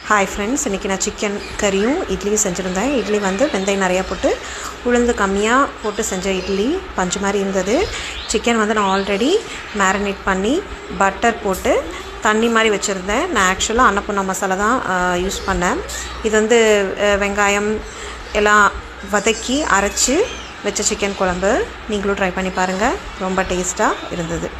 Hi friends, இன்றைக்கி நான் chicken கறியும் இட்லியும் செஞ்சுருந்தேன். இட்லி வந்து வெந்தயம் நிறையா போட்டு உளுந்து கம்மியாக போட்டு செஞ்ச இட்லி பஞ்சு மாதிரி இருந்தது. சிக்கன் வந்து நான் ஆல்ரெடி மேரினேட் பண்ணி பட்டர் போட்டு தண்ணி மாதிரி வச்சுருந்தேன். நான் ஆக்சுவலாக அன்னபூர்ணா மசாலா தான் யூஸ் பண்ணேன். இது வந்து வெங்காயம் எல்லாம் வதக்கி அரைச்சி வச்ச சிக்கன் குழம்பு. நீங்களும் ட்ரை பண்ணி பாருங்கள், ரொம்ப டேஸ்ட்டாக இருந்தது.